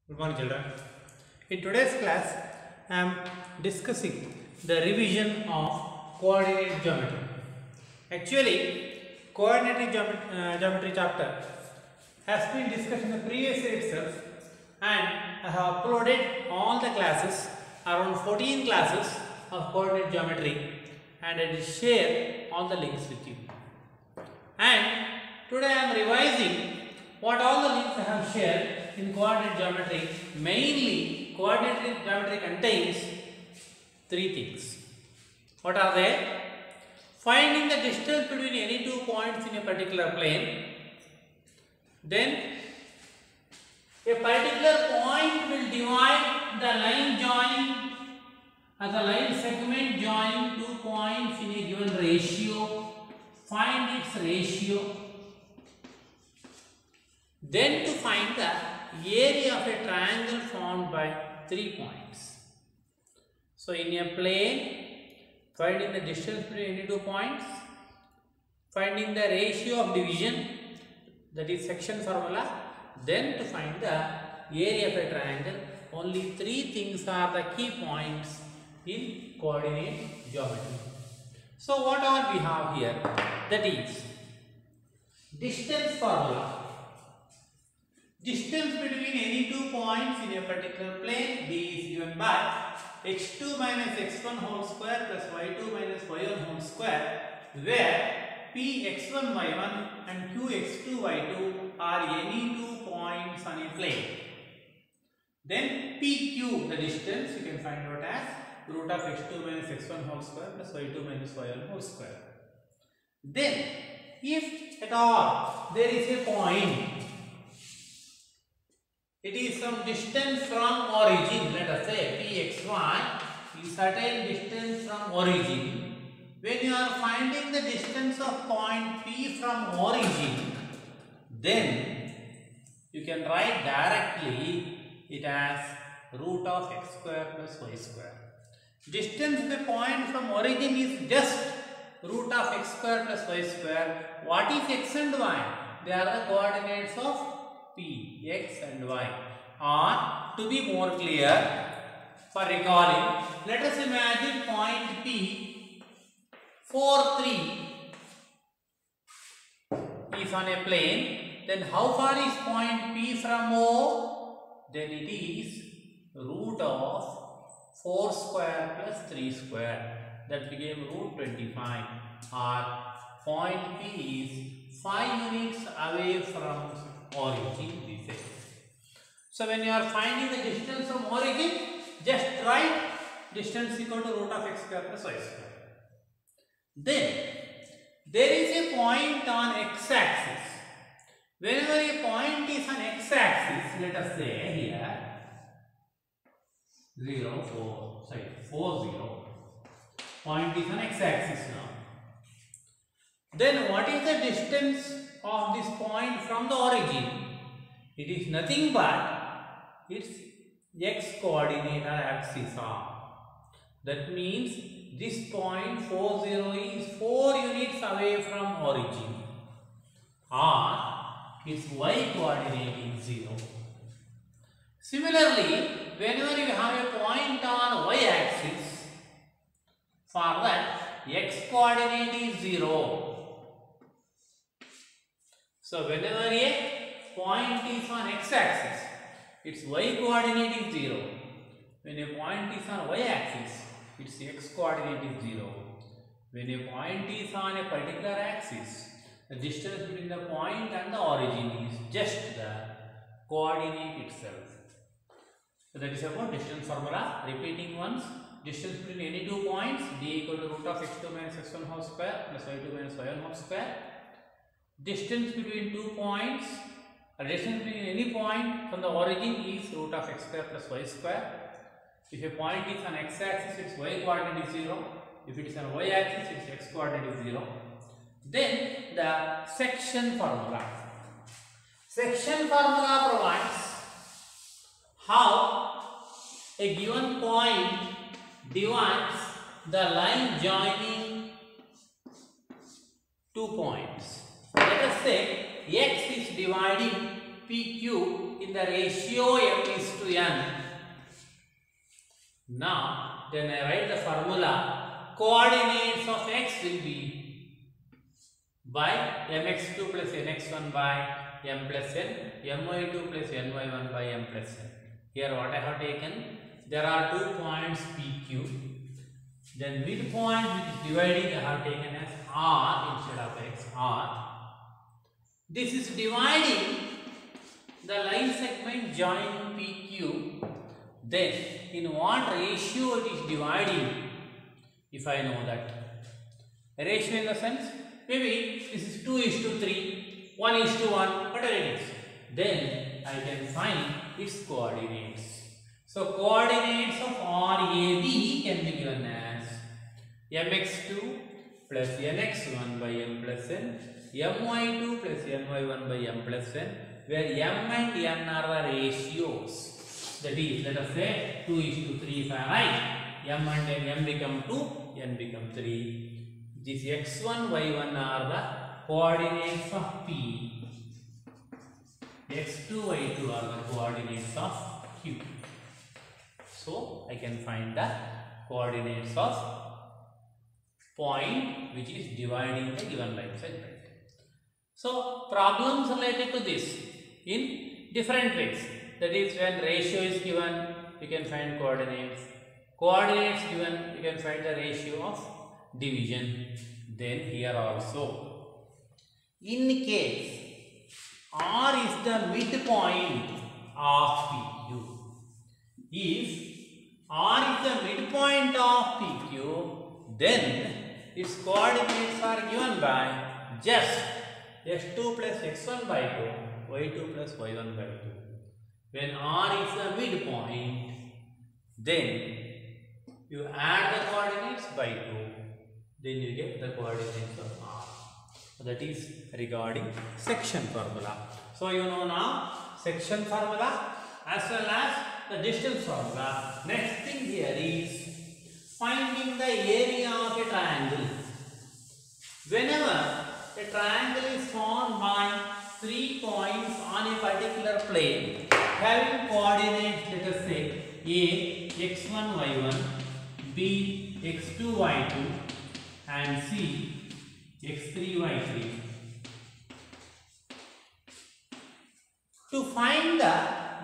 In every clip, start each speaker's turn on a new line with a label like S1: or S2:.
S1: Good morning, children. In today's class, I am discussing the revision of coordinate geometry. Actually, coordinate geometry chapter has been discussed in the previous year itself, and I have uploaded all the classes, around 14 classes of coordinate geometry, and I will share all the links with you. And today I am revising what all the links I have shared in coordinate geometry. Mainly, coordinate geometry contains three things. What are they? Finding the distance between any two points in a particular plane. Then, a particular point will divide the line joining as a line segment joining two points in a given ratio. Find its ratio. Then to find the area of a triangle formed by 3 points. So in a plane, finding the distance between any 2 points, finding the ratio of division, that is section formula, then to find the area of a triangle. Only 3 things are the key points in coordinate geometry. So what all we have here? That is distance formula. Distance between any 2 points in a particular plane D is given by x2 minus x1 whole square plus y2 minus y1 whole square, where p x1 y1 and q x2 y2 are any 2 points on a plane. Then pq, the distance, you can find out as root of x2 minus x1 whole square plus y2 minus y1 whole square. Then, if at all there is a point, it is some distance from origin, let us say px1 is certain distance from origin. When you are finding the distance of point P from origin, then you can write directly it as root of x square plus y square. Distance of the point from origin is just root of x square plus y square. What is x and y? They are the coordinates of P, x and y. Or to be more clear, for recalling, let us imagine point P 4, 3 is on a plane. Then how far is point P from O? Then it is root of 4 square plus 3 square. That became root 25. Or point P is 5 units away from origin, we say. So when you are finding the distance from origin, just write distance equal to root of x square plus y square. Then there is a point on x-axis. Whenever a point is on x-axis, let us say here 4, 0. Point is on x-axis now. Then what is the distance of this point from the origin? It is nothing but its x coordinate or axis are. That means this point 4, 0 is 4 units away from origin, or its y coordinate is 0. Similarly, whenever you have a point on y axis, for that x coordinate is 0. So whenever a point is on x-axis, its y coordinate is 0. When a point is on y-axis, its x coordinate is 0. When a point is on a particular axis, the distance between the point and the origin is just the coordinate itself. So that is about distance formula. Repeating once, distance between any 2 points, d equal to root of x2 minus x1 whole square plus y2 minus y1 whole square. Distance between 2 points, or distance between any point from the origin is root of x square plus y square. If a point is on x-axis, its y coordinate is 0. If it is on y-axis, its x coordinate is 0. Then the section formula. Section formula provides how a given point divides the line joining 2 points. Let us say x is dividing PQ in the ratio m is to n. Now, then I write the formula. Coordinates of x will be by mx2 plus nx1 by m plus n, my2 plus ny1 by m plus n. Here what I have taken, there are 2 points PQ. Then midpoint which is dividing I have taken as r instead of x, r. This is dividing the line segment joining PQ. Then in what ratio it is dividing, if I know that. A ratio in the sense, maybe this is 2:3, 1:1, whatever it is. Then I can find its coordinates. So coordinates of RAB can be given as mx2 plus nx1 by m plus n, my2 plus ny1 by m plus n, where m and n are the ratios. That is, let us say 2:3 if I write, m and n become 2, n become 3. These x1, y1 are the coordinates of P. x2, y2 are the coordinates of Q. So, I can find the coordinates of point which is dividing the given line segment. So, problems related to this in different ways. That is, when ratio is given, you can find coordinates. Coordinates given, you can find the ratio of division. Then here also, in case R is the midpoint of PQ. If R is the midpoint of PQ, then its coordinates are given by just x2 plus x1 by 2, y2 plus y1 by 2. When R is the midpoint, then you add the coordinates by 2, then you get the coordinates of R. That is regarding section formula. So you know now section formula as well as the distance formula. Next thing here is finding the area of a triangle. Whenever a triangle is formed by 3 points on a particular plane having coordinates, let us say A, x1, y1, B, x2, y2 and C, x3, y3. To find the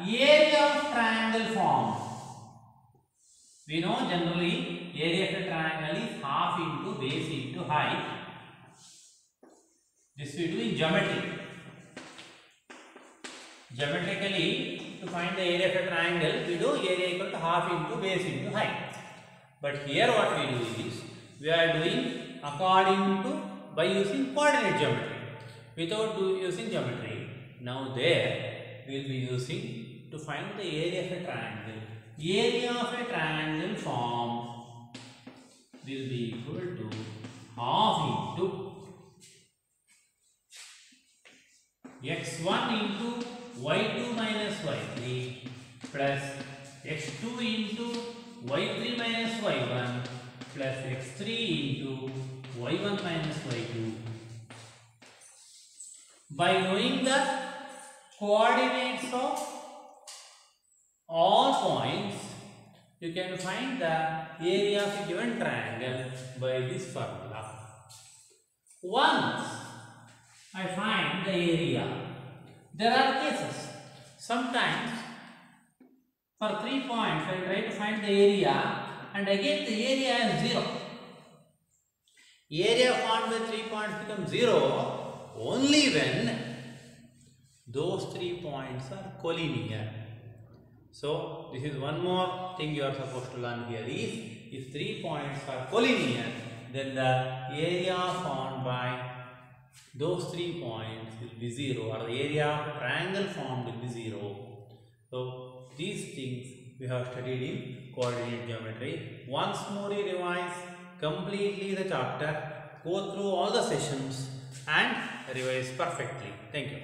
S1: area of triangle formed, we know generally area of a triangle is half into base into height. This we do in geometry. Geometrically, to find the area of a triangle, we do area equal to half into base into height. But here what we do is, we are doing according to by using coordinate geometry, without using geometry. Now there we will be using to find the area of a triangle. Area of a triangle formed will be equal to half into x1 into y2 minus y3 plus x2 into y3 minus y1 plus x3 into y1 minus y2. By knowing the coordinates of all points, you can find the area of a given triangle by this formula. Once I find the area, there are cases. Sometimes for 3 points I try to find the area and I get the area as 0. Area formed by 3 points becomes 0 only when those 3 points are collinear. So this is one more thing you are supposed to learn here is, if 3 points are collinear, then the area formed by those 3 points will be 0, or the area of a triangle formed will be 0. So these things we have studied in coordinate geometry. Once more you revise completely the chapter, go through all the sessions and revise perfectly. Thank you.